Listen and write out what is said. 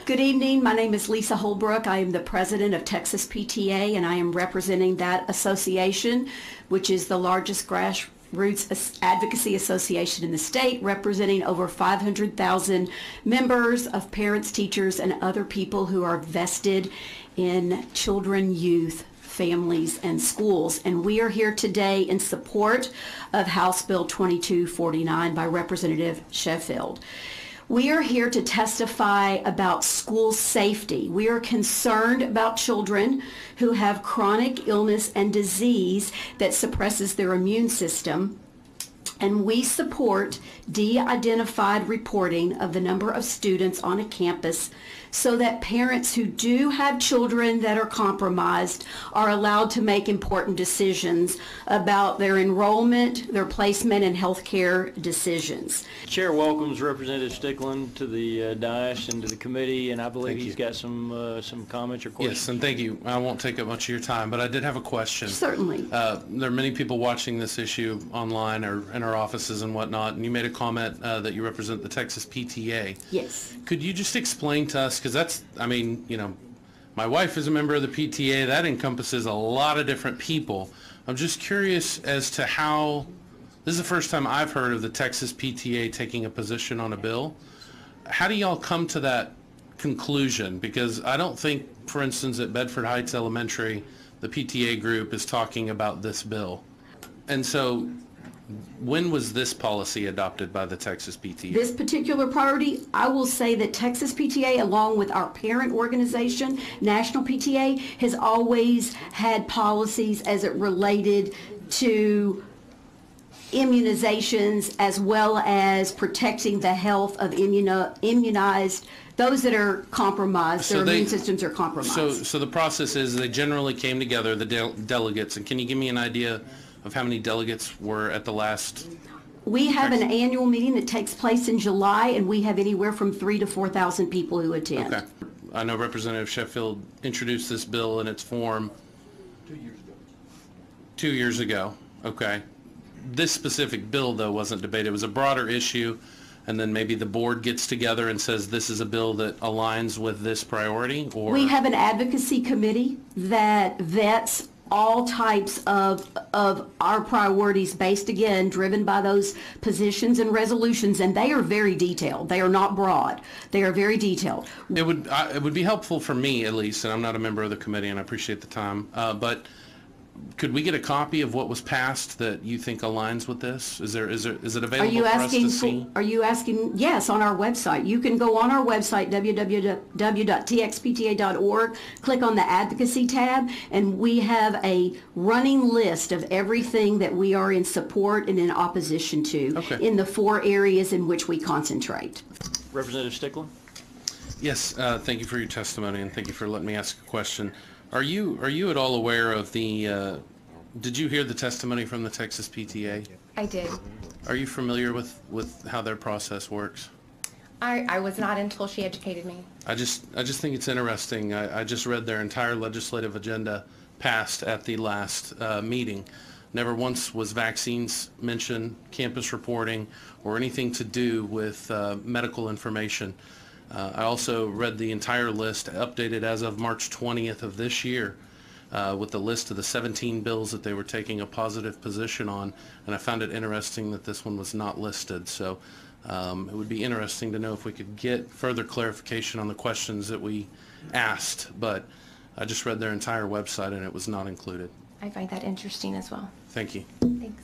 Good evening. My name is Lisa Holbrook. I am the president of Texas PTA, and I am representing that association, which is the largest grassroots advocacy association in the state, representing over 500,000 members of parents, teachers, and other people who are vested in children, youth, families, and schools. And we are here today in support of House Bill 2249 by Representative Sheffield. We are here to testify about school safety. We are concerned about children who have chronic illness and disease that suppresses their immune system. And we support de-identified reporting of the number of students on a campus so that parents who do have children that are compromised are allowed to make important decisions about their enrollment, their placement, and healthcare decisions. Chair welcomes Representative Stickland to the dais and to the committee, and I believe he's got some comments or questions. Yes, and thank you. I won't take up much of your time, but I did have a question. Certainly. There are many people watching this issue online or in our offices and whatnot, and you made a comment that you represent the Texas PTA. Yes. Could you just explain to us, because that's, I mean, you know, my wife is a member of the PTA. That encompasses a lot of different people. I'm just curious as to how, this is the first time I've heard of the Texas PTA taking a position on a bill. How do y'all come to that conclusion? Because I don't think, for instance, at Bedford Heights Elementary, the PTA group is talking about this bill. And so, when was this policy adopted by the Texas PTA? This particular priority, I will say that Texas PTA, along with our parent organization, National PTA, has always had policies as it related to immunizations as well as protecting the health of immunized, those that are compromised, their immune systems are compromised. So the process is they generally came together, the delegates, and can you give me an idea of how many delegates were at the last? We have an annual meeting that takes place in July, and we have anywhere from 3,000 to 4,000 people who attend. Okay. I know Representative Sheffield introduced this bill in its form 2 years ago. 2 years ago, okay. This specific bill, though, wasn't debated. It was a broader issue, and then maybe the board gets together and says this is a bill that aligns with this priority? Or we have an advocacy committee that vets all types of our priorities based, again, driven by those positions and resolutions, and they are very detailed. They are not broad. They are very detailed. It would be helpful for me, at least, and I'm not a member of the committee, and I appreciate the time, but could we get a copy of what was passed that you think aligns with this? Is it available for us to see? Are you asking? Yes, on our website. You can go on our website, www.txpta.org, click on the advocacy tab, and we have a running list of everything that we are in support and in opposition to in the 4 areas in which we concentrate. Representative Stickland? Yes, thank you for your testimony, and thank you for letting me ask a question. Are you at all aware of the, did you hear the testimony from the Texas PTA? I did. Are you familiar with how their process works? I was not until she educated me. I just think it's interesting. I just read their entire legislative agenda passed at the last meeting. Never once was vaccines mentioned, campus reporting, or anything to do with medical information. I also read the entire list, updated as of March 20th of this year, with the list of the 17 bills that they were taking a positive position on, and I found it interesting that this one was not listed. So it would be interesting to know if we could get further clarification on the questions that we asked, but I just read their entire website and it was not included. I find that interesting as well. Thank you. Thanks.